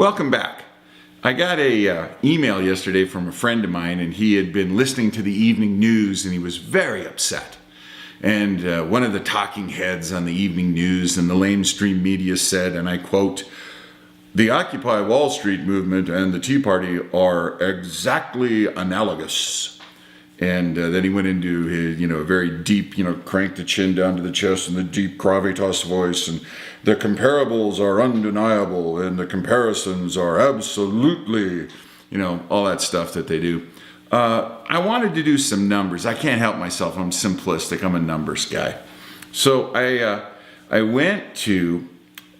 Welcome back. I got a email yesterday from a friend of mine, and he had been listening to the evening news and he was very upset. And one of the talking heads on the evening news and the mainstream media said, and I quote, "The Occupy Wall Street movement and the Tea Party are exactly analogous." And then he went into his, a very deep, crank the chin down to the chest and the deep gravitas voice. And the comparables are undeniable and the comparisons are absolutely, all that stuff that they do. I wanted to do some numbers. I can't help myself. I'm simplistic. I'm a numbers guy. So I went to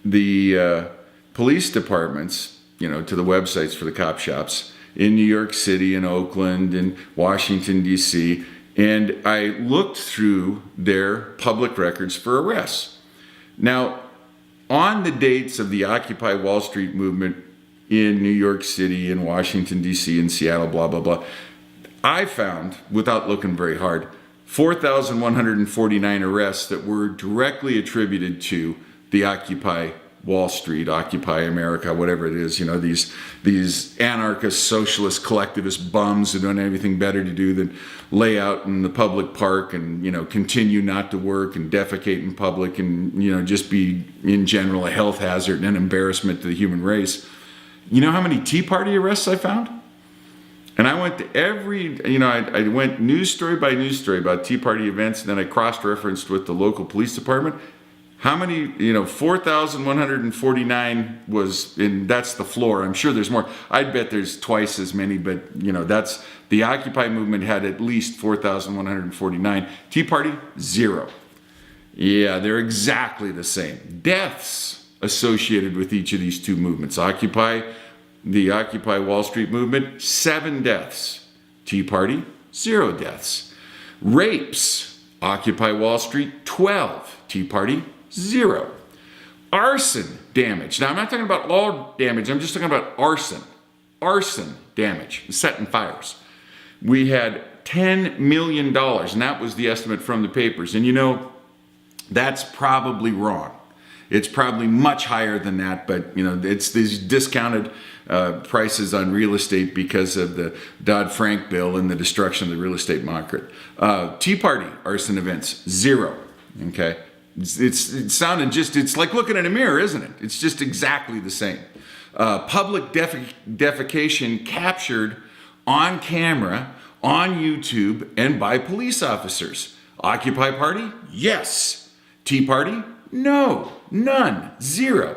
the police departments, to the websites for the cop shops in New York City and Oakland and Washington, D.C., and I looked through their public records for arrests. Now, on the dates of the Occupy Wall Street movement in New York City and Washington, D.C. and Seattle, blah, blah, blah, I found, without looking very hard, 4,149 arrests that were directly attributed to the Occupy Wall Street, Occupy America, whatever it is, these anarchist, socialist, collectivist bums who don't have anything better to do than lay out in the public park and, continue not to work and defecate in public and, just be, in general, a health hazard and an embarrassment to the human race. You know how many Tea Party arrests I found? And I went to every, I went news story by news story about Tea Party events, and then I cross-referenced with the local police department. How many, 4,149 was, and that's the floor. I'm sure there's more. I'd bet there's twice as many, but, that's, the Occupy movement had at least 4,149. Tea Party, 0. Yeah, they're exactly the same. Deaths associated with each of these two movements. The Occupy Wall Street movement, 7 deaths. Tea Party, 0 deaths. Rapes, Occupy Wall Street, 12. Tea Party, 0. Arson damage. Now, I'm not talking about all damage. I'm just talking about arson. Arson damage, setting fires. We had $10 million, and that was the estimate from the papers. And that's probably wrong. It's probably much higher than that, but it's these discounted prices on real estate because of the Dodd-Frank bill and the destruction of the real estate market. Tea Party arson events, 0. Okay. It's like looking in a mirror, isn't it? It's just exactly the same. Public defecation captured on camera, on YouTube, and by police officers. Occupy Party? Yes. Tea Party? No. None. 0.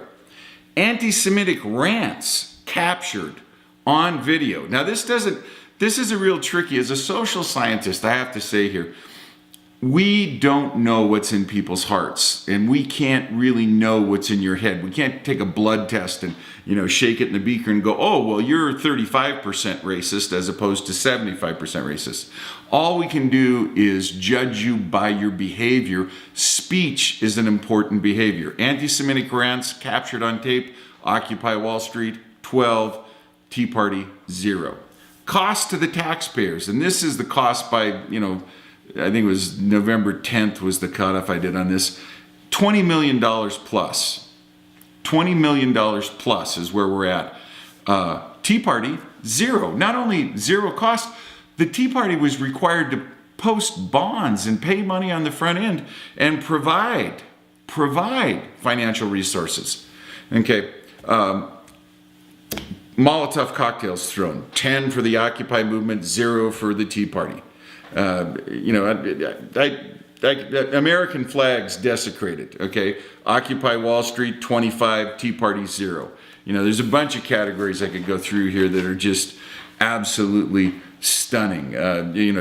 Anti-Semitic rants captured on video. Now this is a real tricky, as a social scientist, I have to say here, we don't know what's in people's hearts, and we can't really know what's in your head. We can't take a blood test and, shake it in the beaker and go, oh, well, you're 35% racist as opposed to 75% racist. All we can do is judge you by your behavior. Speech is an important behavior. Anti-Semitic rants captured on tape, Occupy Wall Street, 12, Tea Party, 0. Cost to the taxpayers, and this is the cost by, I think it was November 10th was the cutoff I did on this. $20 million plus. $20 million plus is where we're at. Tea Party, 0. Not only 0 cost, the Tea Party was required to post bonds and pay money on the front end and provide financial resources. Okay. Molotov cocktails thrown. 10 for the Occupy movement, 0 for the Tea Party. American flags desecrated, okay? Occupy Wall Street, 25, Tea Party, 0. There's a bunch of categories I could go through here that are just absolutely stunning.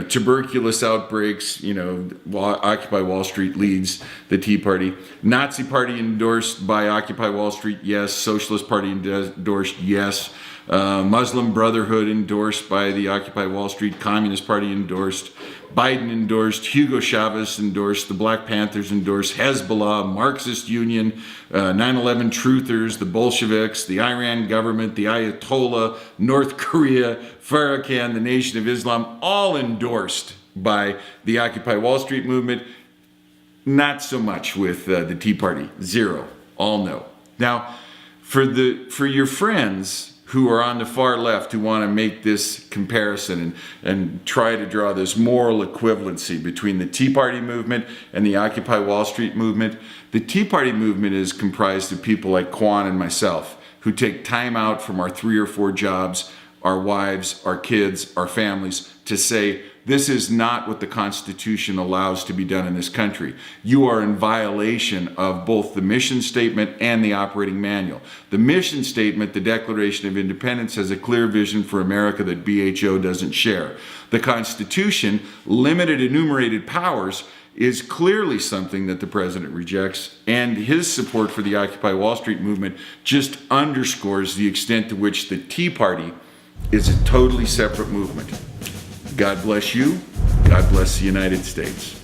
Tuberculosis outbreaks, Occupy Wall Street leads the Tea Party. Nazi Party endorsed by Occupy Wall Street, yes. Socialist Party endorsed, yes. Muslim Brotherhood endorsed by the Occupy Wall Street. Communist Party endorsed. Biden endorsed. Hugo Chavez endorsed. The Black Panthers endorsed. Hezbollah, Marxist Union, 9/11 Truthers, the Bolsheviks, the Iran government, the Ayatollah, North Korea, Farrakhan, the Nation of Islam, all endorsed by the Occupy Wall Street movement. Not so much with the Tea Party. 0. All no. Now, For your friends who are on the far left who want to make this comparison and try to draw this moral equivalency between the Tea Party movement and the Occupy Wall Street movement, the Tea Party movement is comprised of people like Quan and myself who take time out from our 3 or 4 jobs, our wives, our kids, our families, to say, this is not what the Constitution allows to be done in this country. You are in violation of both the mission statement and the operating manual. The mission statement, the Declaration of Independence, has a clear vision for America that BHO doesn't share. The Constitution, limited enumerated powers, is clearly something that the president rejects, and his support for the Occupy Wall Street movement just underscores the extent to which the Tea Party is a totally separate movement. God bless you. God bless the United States.